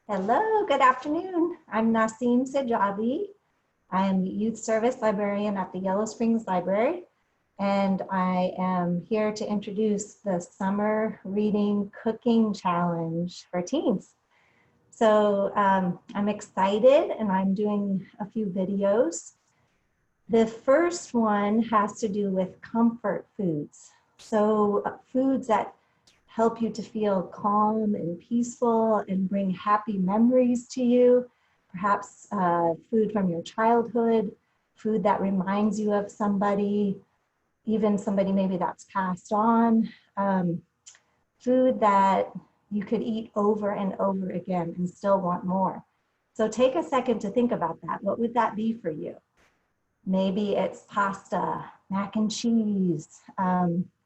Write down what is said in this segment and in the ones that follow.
Hello, good afternoon. I'm Nacim Sejabi. I am the Youth Service Librarian at the Yellow Springs Library, and I am here to introduce the Summer Reading Cooking Challenge for teens. So I'm excited, and I'm doing a few videos. The first one has to do with comfort foods. So foods that help you to feel calm and peaceful and bring happy memories to you. Perhaps food from your childhood, food that reminds you of somebody, even somebody maybe that's passed on. Food that you could eat over and over again and still want more. So take a second to think about that. What would that be for you? Maybe it's pasta, mac and cheese,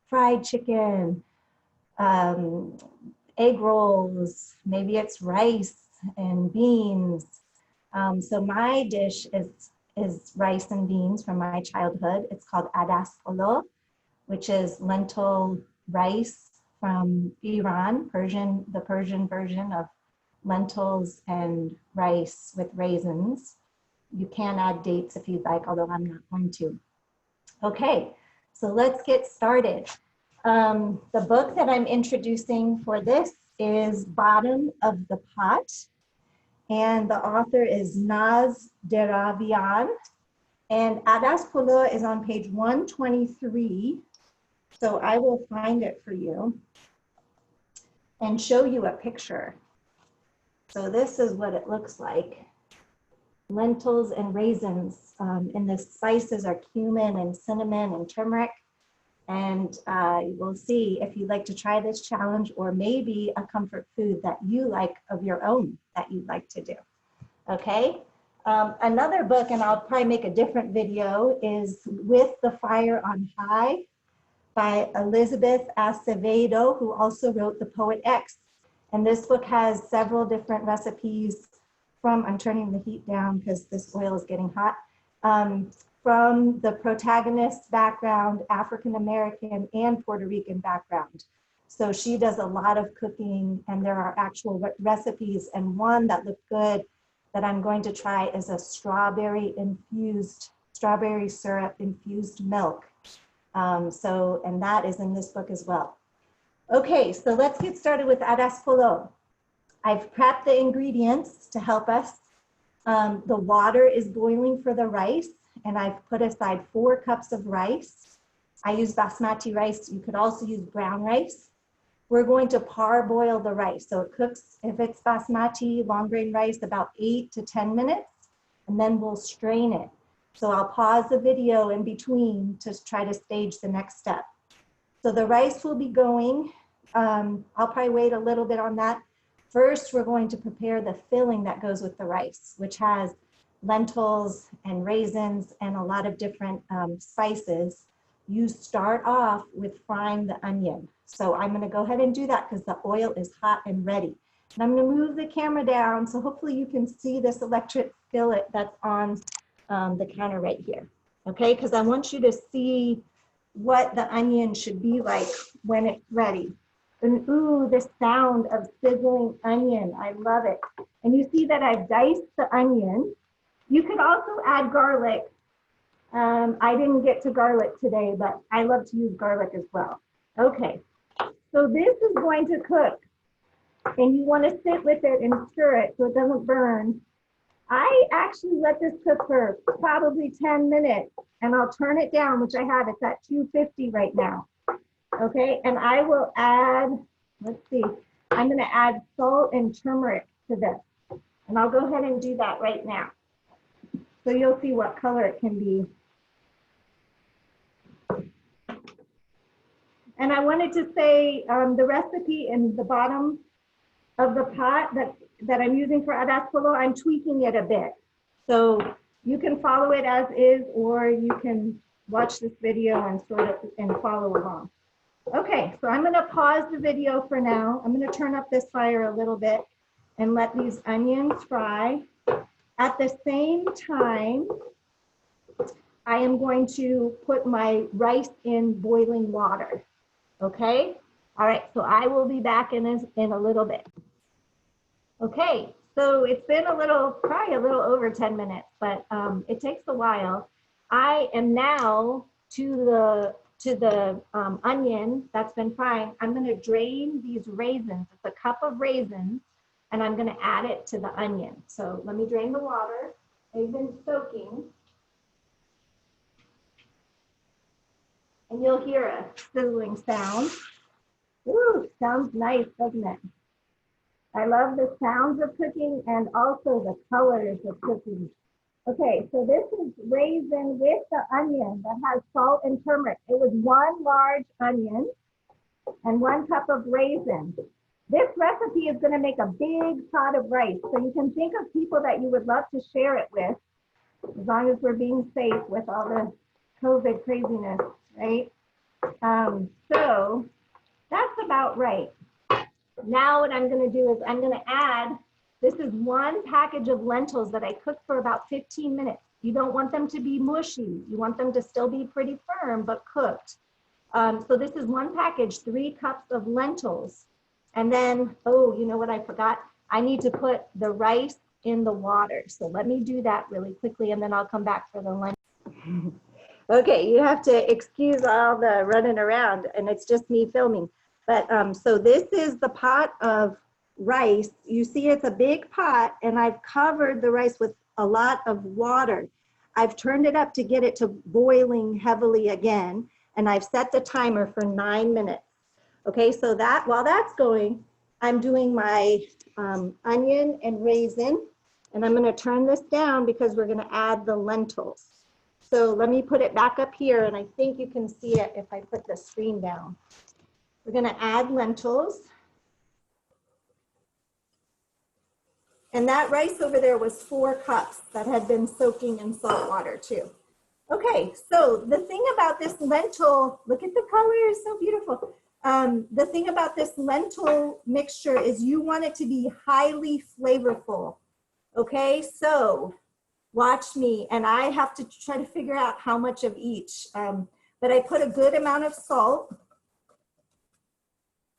fried chicken, egg rolls, maybe it's rice and beans. So my dish is rice and beans from my childhood. It's called Polo, which is lentil rice from Iran, the Persian version of lentils and rice with raisins. You can add dates if you'd like, although I'm not going to. Okay, so let's get started. The book that I'm introducing for this is Bottom of the Pot, and the author is Naz Deravian, and Polo is on page 123, so I will find it for you and show you a picture. So this is what it looks like. Lentils and raisins, and the spices are cumin and cinnamon and turmeric. And we'll see if you'd like to try this challenge, or maybe a comfort food that you like of your own that you'd like to do. Okay, another book, and I'll probably make a different video, is With the Fire on High by Elizabeth Acevedo, who also wrote The Poet X. And this book has several different recipes from, I'm turning the heat down because this oil is getting hot, from the protagonist's background, African-American and Puerto Rican background. So she does a lot of cooking, and there are actual recipes, and one that looked good that I'm going to try is a strawberry syrup infused milk. And that is in this book as well. Okay, so let's get started with Polo. I've prepped the ingredients to help us. The water is boiling for the rice, and I've put aside 4 cups of rice. I use basmati rice. You could also use brown rice. We're going to parboil the rice. So it cooks, if it's basmati, long grain rice, about 8 to 10 minutes, and then we'll strain it. So I'll pause the video in between to try to stage the next step. So the rice will be going. I'll probably wait a little bit on that. First, we're going to prepare the filling that goes with the rice, which has lentils and raisins and a lot of different spices. You start off with frying the onion. So I'm going to go ahead and do that because the oil is hot and ready. And I'm going to move the camera down so hopefully you can see this electric skillet that's on the counter right here. Okay, because I want you to see what the onion should be like when it's ready. And ooh, the sound of sizzling onion, I love it. And you see that I've diced the onion. You could also add garlic. I didn't get to garlic today, but I love to use garlic as well. Okay, so this is going to cook, and you want to sit with it and stir it so it doesn't burn. I actually let this cook for probably 10 minutes, and I'll turn it down, which I have. It's at 250 right now. Okay, and I will add, let's see, I'm going to add salt and turmeric to this. And I'll go ahead and do that right now. So you'll see what color it can be. And I wanted to say the recipe in the bottom of the pot that I'm using for Polo, I'm tweaking it a bit. So you can follow it as is, or you can watch this video and follow along. Okay, so I'm going to pause the video for now. I'm going to turn up this fire a little bit and let these onions fry. At the same time, I am going to put my rice in boiling water. Okay? All right, so I will be back in a little bit. Okay, so it's been probably a little over 10 minutes, but it takes a while. I am now to the onion that's been frying. I'm going to drain these raisins. It's a cup of raisins, and I'm going to add it to the onion. So let me drain the water. They've been soaking. And you'll hear a sizzling sound. Ooh, sounds nice, doesn't it? I love the sounds of cooking and also the colors of cooking. Okay, so this is raisin with the onion that has salt and turmeric. It was 1 large onion and 1 cup of raisin. This recipe is going to make a big pot of rice. So you can think of people that you would love to share it with, as long as we're being safe with all the COVID craziness, right? So that's about right. Now what I'm going to do is I'm going to add, this is 1 package of lentils that I cooked for about 15 minutes. You don't want them to be mushy. You want them to still be pretty firm, but cooked. So this is 1 package, 3 cups of lentils. And then, oh, you know what I forgot? I need to put the rice in the water. So let me do that really quickly, and then I'll come back for the lentils. Okay, you have to excuse all the running around, and it's just me filming. But so this is the pot of rice. You see it's a big pot, and I've covered the rice with a lot of water. I've turned it up to get it to boiling heavily again, and I've set the timer for 9 minutes. Okay, so that while that's going, I'm doing my onion and raisin, and I'm going to turn this down because we're going to add the lentils. So let me put it back up here, and I think you can see it if I put the screen down. We're going to add lentils. And that rice over there was 4 cups that had been soaking in salt water too. Okay, so the thing about this lentil, look at the color, it's so beautiful. The thing about this lentil mixture is you want it to be highly flavorful. Okay, so watch me, and I have to try to figure out how much of each. But I put a good amount of salt.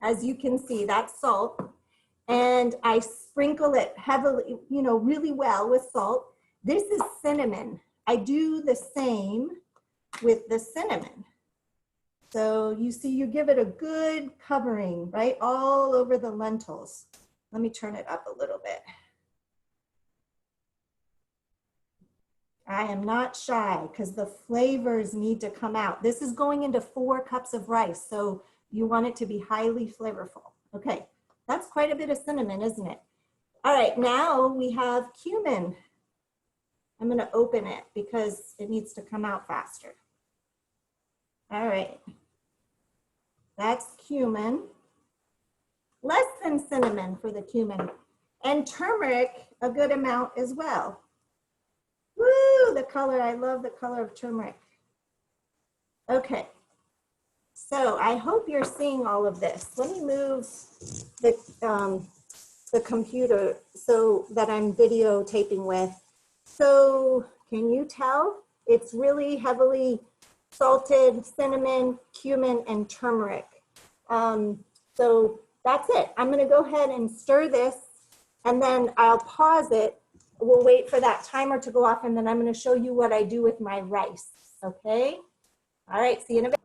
As you can see, that's salt. And I sprinkle it heavily, you know, really well with salt. This is cinnamon. I do the same with the cinnamon. So you see, you give it a good covering, right, all over the lentils. Let me turn it up a little bit. I am not shy because the flavors need to come out. This is going into 4 cups of rice, so you want it to be highly flavorful. Okay, that's quite a bit of cinnamon, isn't it? All right, now we have cumin. I'm going to open it because it needs to come out faster. All right, that's cumin. Less than cinnamon for the cumin. And turmeric, a good amount as well. Woo, the color, I love the color of turmeric. Okay, so I hope you're seeing all of this. Let me move the computer so that I'm videotaping with. So can you tell? It's really heavily salted, cinnamon, cumin, and turmeric. So that's it. I'm gonna go ahead and stir this, and then I'll pause it. We'll wait for that timer to go off, and then I'm going to show you what I do with my rice, okay? All right, see you in a bit.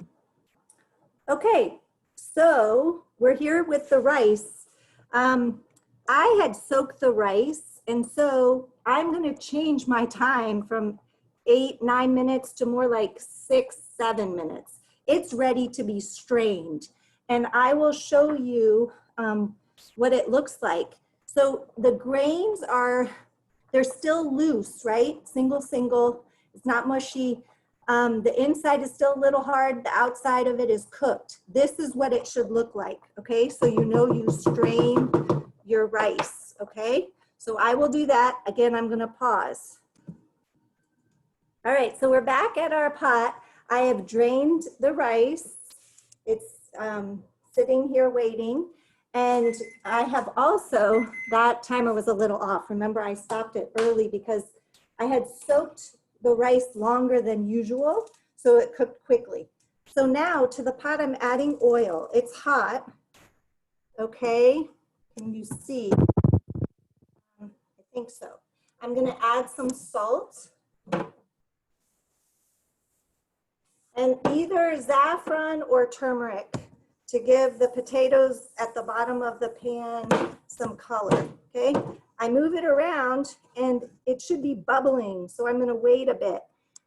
Okay, so we're here with the rice. I had soaked the rice, and so I'm going to change my time from 8-9 minutes to more like 6-7 minutes. It's ready to be strained, and I will show you what it looks like. So the grains are, they're still loose, right? Single, it's not mushy. The inside is still a little hard. The outside of it is cooked. This is what it should look like, okay? So you know you strain your rice, okay? So I will do that. Again, I'm gonna pause. All right, so we're back at our pot. I have drained the rice. It's sitting here waiting. And I have also, that timer was a little off. Remember, I stopped it early because I had soaked the rice longer than usual, so it cooked quickly. So now to the pot, I'm adding oil. It's hot, okay? Can you see? think so. I'm going to add some salt. And either saffron or turmeric to give the potatoes at the bottom of the pan some color, okay? I move it around and it should be bubbling, so I'm gonna wait a bit.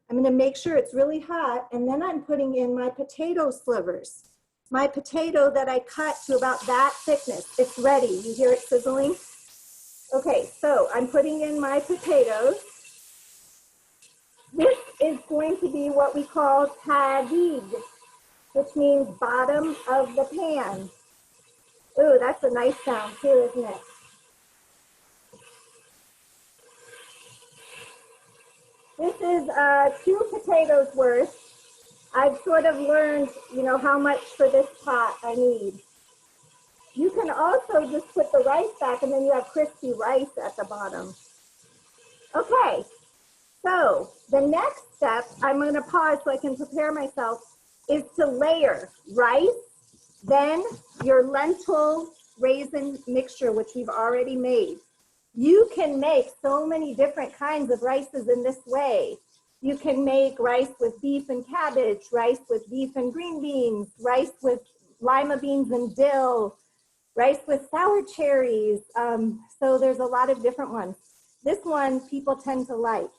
I'm gonna make sure it's really hot, and then I'm putting in my potato slivers. My potato that I cut to about that thickness. It's ready. You hear it sizzling? Okay, so I'm putting in my potatoes. This is going to be what we call tadig, which means bottom of the pan. Ooh, that's a nice sound too, isn't it? This is 2 potatoes worth. I've sort of learned, you know, how much for this pot I need. You can also just put the rice back and then you have crispy rice at the bottom. Okay, so the next step, I'm going to pause so I can prepare myself, is to layer rice, then your lentil raisin mixture, which we've already made. You can make so many different kinds of rices in this way. You can make rice with beef and cabbage, rice with beef and green beans, rice with lima beans and dill, rice with sour cherries. So there's a lot of different ones. This one people tend to like.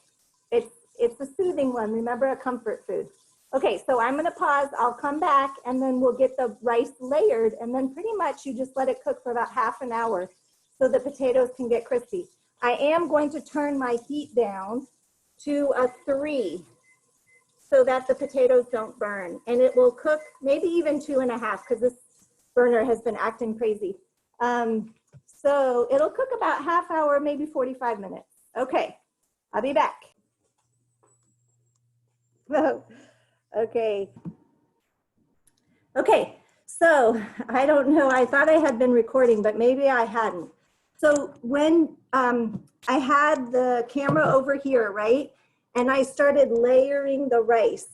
It's a soothing one. Remember, a comfort food. Okay, so I'm gonna pause. I'll come back and then we'll get the rice layered, and then pretty much you just let it cook for about half an hour so the potatoes can get crispy. I am going to turn my heat down to a 3 so that the potatoes don't burn, and it will cook maybe even 2.5 because this burner has been acting crazy. So it'll cook about half hour, maybe 45 minutes. Okay, I'll be back. Okay. Okay, so I don't know, I thought I had been recording, but maybe I hadn't. So when I had the camera over here, right? And I started layering the rice.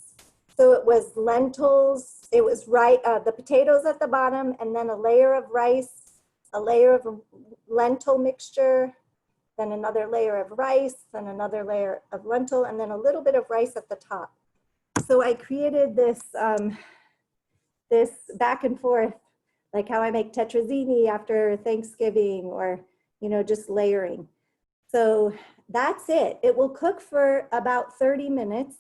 So it was lentils, it was the potatoes at the bottom, and then a layer of rice, a layer of lentil mixture, then another layer of rice, then another layer of lentil, and then a little bit of rice at the top. So I created this, this back and forth, like how I make tetrazzini after Thanksgiving, or, you know, just layering. So that's it. It will cook for about 30 minutes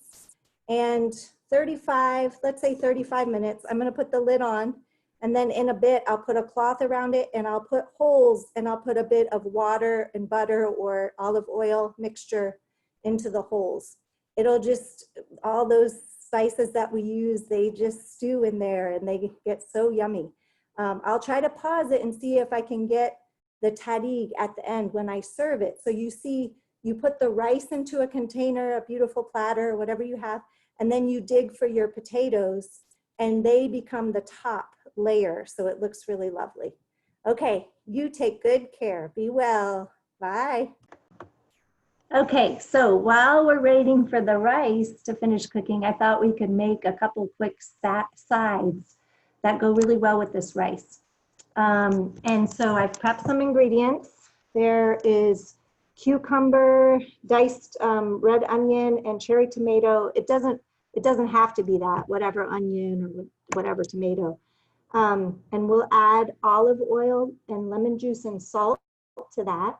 and 35, let's say 35 minutes. I'm going to put the lid on, and then in a bit, I'll put a cloth around it, and I'll put holes, and I'll put a bit of water and butter or olive oil mixture into the holes. It'll just, all those spices that we use, they just stew in there and they get so yummy. I'll try to pause it and see if I can get the tadig at the end when I serve it. So you see, you put the rice into a container, a beautiful platter, whatever you have, and then you dig for your potatoes and they become the top layer. So it looks really lovely. Okay, you take good care. Be well. Bye. Okay, so while we're waiting for the rice to finish cooking, I thought we could make a couple quick sides that go really well with this rice. And so I've prepped some ingredients. There is cucumber, diced red onion, and cherry tomato. It doesn't have to be that, whatever onion or whatever tomato. And we'll add olive oil and lemon juice and salt to that.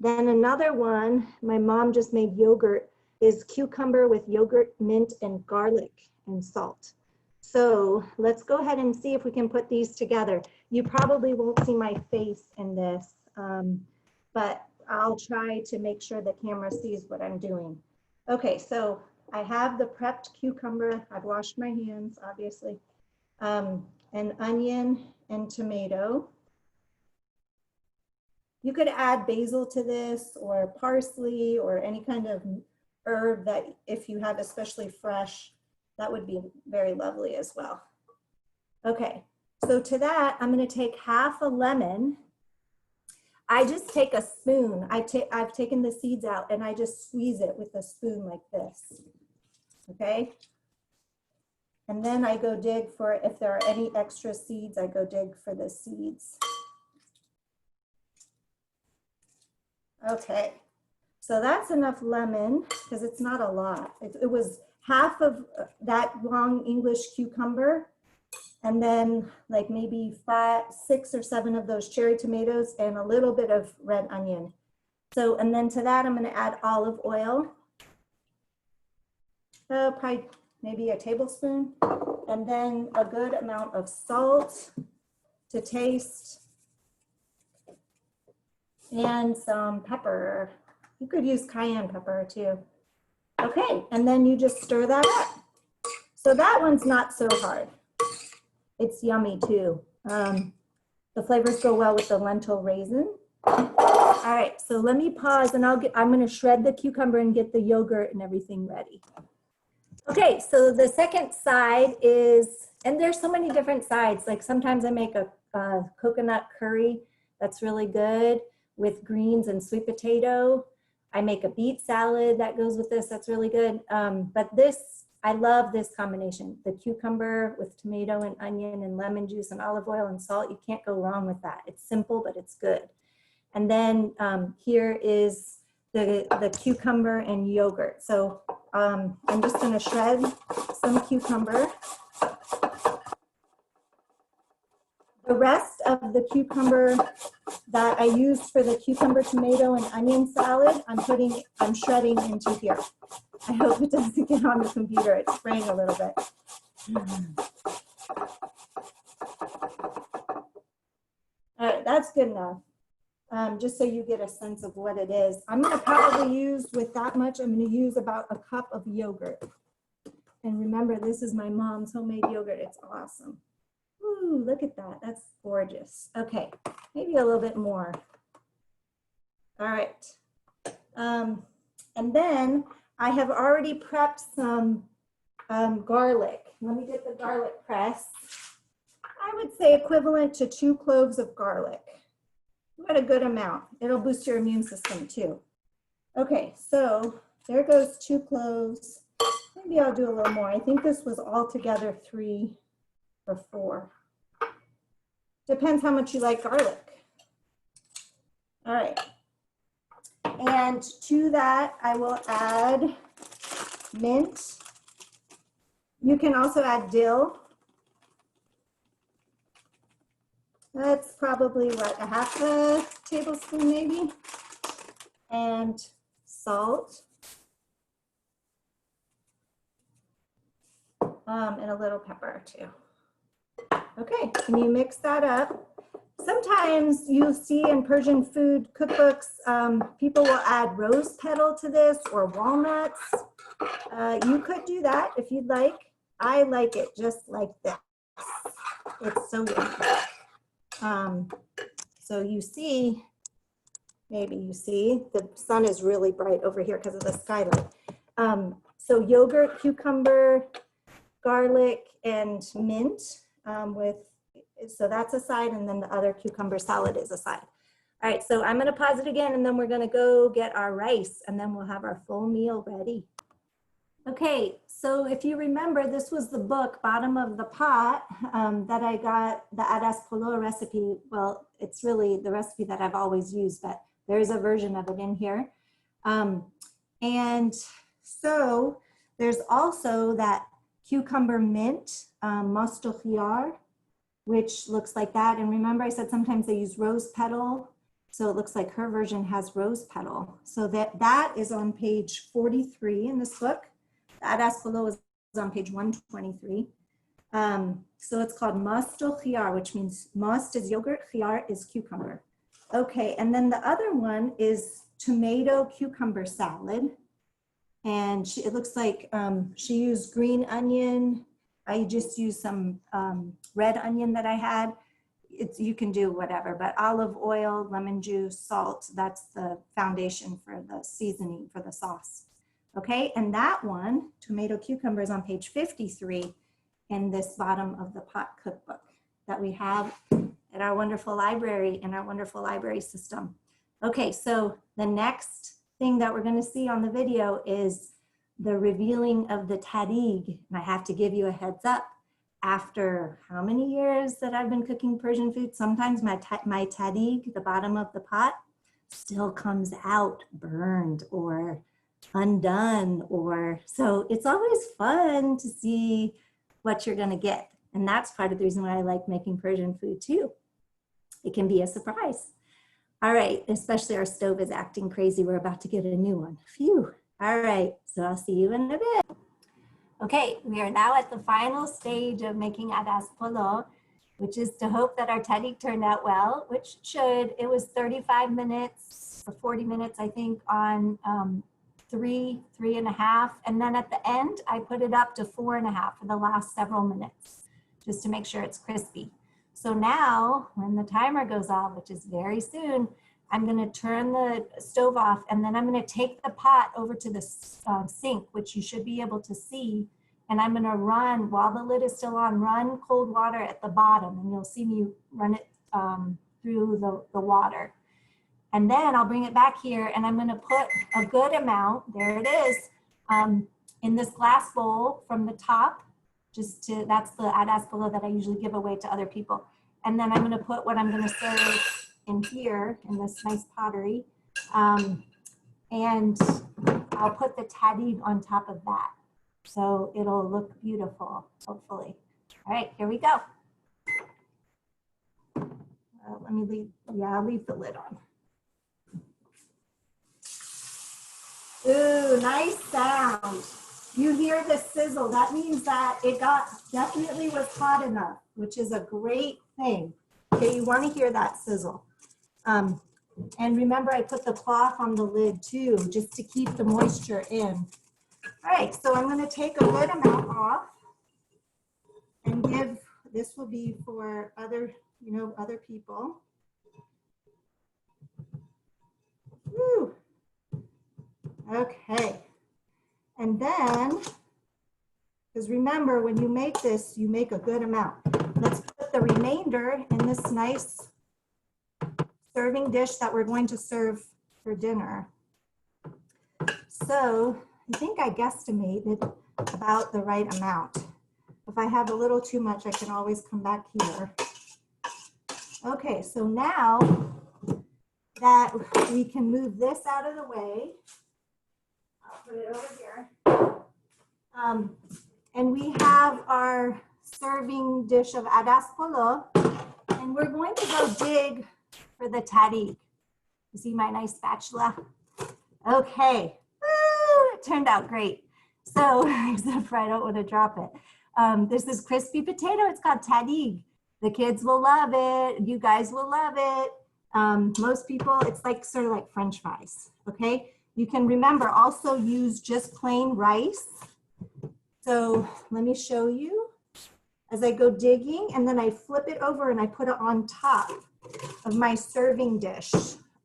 Then another one, my mom just made yogurt, is cucumber with yogurt, mint, and garlic and salt. So let's go ahead and see if we can put these together. You probably won't see my face in this, but I'll try to make sure the camera sees what I'm doing. Okay, so I have the prepped cucumber. I've washed my hands, obviously, an onion and tomato. You could add basil to this, or parsley, or any kind of herb that, if you have especially fresh, that would be very lovely as well. Okay, so to that, I'm going to take half a lemon. I just take a spoon. I've taken the seeds out and I just squeeze it with a spoon like this. Okay, and then I go dig for, if there are any extra seeds, I go dig for the seeds. Okay, So that's enough lemon because it's not a lot. It was half of that long English cucumber, and then like maybe 5, 6 or 7 of those cherry tomatoes and a little bit of red onion. So, and then to that, I'm going to add olive oil. Probably maybe a tablespoon, and then a good amount of salt to taste, and some pepper. You could use cayenne pepper too. Okay, and then you just stir that up. So that one's not so hard. It's yummy too. The flavors go well with the lentil raisin. All right, so let me pause and I'm gonna shred the cucumber and get the yogurt and everything ready. Okay, so the second side is, and there's so many different sides. Like sometimes I make a coconut curry that's really good with greens and sweet potato. I make a beet salad that goes with this, that's really good. But this, I love this combination. The cucumber with tomato and onion and lemon juice and olive oil and salt. You can't go wrong with that. It's simple, but it's good. And then here is the cucumber and yogurt. So I'm just gonna shred some cucumber. The rest of the cucumber that I used for the cucumber, tomato, and onion salad, I'm shredding into here. I hope it doesn't get on the computer. It's spraying a little bit. All right, that's good enough. Just so you get a sense of what it is. I'm gonna probably use, with that much, I'm gonna use about a cup of yogurt. And remember, this is my mom's homemade yogurt. It's awesome. Ooh, look at that, that's gorgeous. Okay, maybe a little bit more. All right, and then I have already prepped some garlic. Let me get the garlic press. I would say equivalent to 2 cloves of garlic. What a good amount. It'll boost your immune system too. Okay, so there goes 2 cloves. Maybe I'll do a little more. I think this was altogether 3 or 4. Depends how much you like garlic. All right. And to that, I will add mint. You can also add dill. That's probably what, a half a tablespoon maybe. And salt. And a little pepper too. Okay, and you mix that up. Sometimes you'll see in Persian food cookbooks, people will add rose petal to this or walnuts. You could do that if you'd like. I like it just like this. It's so yummy. So you see, maybe you see, the sun is really bright over here because of the skylight. So yogurt, cucumber, garlic, and mint so that's a side, and then the other cucumber salad is a side. All right, so I'm gonna pause it again, and then we're gonna go get our rice, and then we'll have our full meal ready. Okay, so if you remember, this was the book, Bottom of the Pot, that I got, the Adas Polo recipe. Well, it's really the recipe that I've always used, but there's a version of it in here. And so there's also that cucumber mint, mosto khiyar, which looks like that. And remember I said sometimes they use rose petal. So it looks like her version has rose petal. So that is on page 43 in this book. The Adas Polo is on page 123. So it's called mosto khiyar, which means most is yogurt, khiyar is cucumber. Okay, and then the other one is tomato cucumber salad. And it looks like she used green onion. I just used some red onion that I had. You can do whatever, but olive oil, lemon juice, salt, that's the foundation for the seasoning for the sauce. Okay, and that one, tomato cucumber, is on page 53 in this Bottom of the Pot cookbook that we have at our wonderful library, in our wonderful library system. Okay, so the next thing that we're going to see on the video is the revealing of the tadig. And I have to give you a heads up, after how many years that I've been cooking Persian food, sometimes my tadig, the bottom of the pot, still comes out burned or undone, or so it's always fun to see what you're going to get. And that's part of the reason why I like making Persian food too. It can be a surprise. All right, especially our stove is acting crazy. We're about to get a new one. Phew. All right, so I'll see you in a bit. Okay, we are now at the final stage of making adas polo, which is to hope that our tahdig turned out well, which should. It was 35 minutes or 40 minutes, I think, on 3.5. And then at the end, I put it up to 4.5 for the last several minutes, just to make sure it's crispy. So now when the timer goes off, which is very soon, I'm going to turn the stove off, and then I'm going to take the pot over to the sink, which you should be able to see. And I'm going to run, while the lid is still on, run cold water at the bottom, and you'll see me run it through the water. And then I'll bring it back here, and I'm going to put a good amount, there it is, in this glass bowl from the top. That's the adas polo that I usually give away to other people. And then I'm going to put what I'm going to serve in here in this nice pottery. And I'll put the tahdig on top of that. So it'll look beautiful, hopefully. All right, here we go. Let me leave, I'll leave the lid on. Ooh, nice sound. You hear the sizzle. That means that it definitely was hot enough, which is a great thing. Okay, you want to hear that sizzle. And remember, I put the cloth on the lid too, just to keep the moisture in. All right, so I'm going to take a good amount off and give, this will be for other people. Woo. Okay. And then, because remember, when you make this, you make a good amount. Let's put the remainder in this nice serving dish that we're going to serve for dinner. So I think I guesstimated about the right amount. If I have a little too much, I can always come back here. Okay, so now that we can move this out of the way, I'll put it over here. And we have our serving dish of adas polo, and we're going to go dig for the tahdig. You see my nice spatula? Okay, woo, it turned out great. So, except for I don't want to drop it. There's this crispy potato, it's called tahdig. The kids will love it, you guys will love it. Most people, it's like sort of like French fries, okay? You can remember also use just plain rice. So let me show you as I go digging, and then I flip it over and I put it on top of my serving dish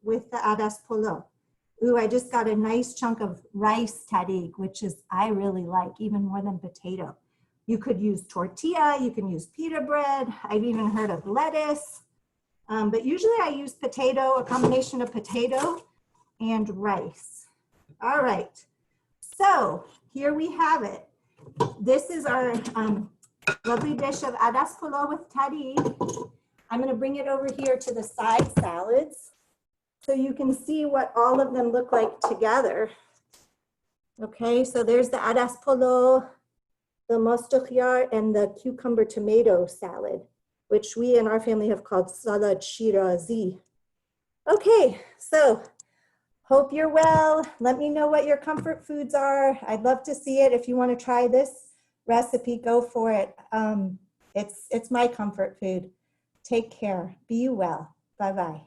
with the adas polo. Ooh, I just got a nice chunk of rice tahdig, which is, I really like, even more than potato. You could use tortilla, you can use pita bread. I've even heard of lettuce. But usually I use potato, a combination of potato and rice. All right, so here we have it. This is our lovely dish of adas polo with tahdig. I'm going to bring it over here to the side salads so you can see what all of them look like together. Okay, so there's the adas polo, the mostokhyar, and the cucumber tomato salad, which we in our family have called salad shirazi. Okay, so hope you're well. Let me know what your comfort foods are. I'd love to see it. If you want to try this recipe, go for it. It's my comfort food. Take care. Be well. Bye-bye.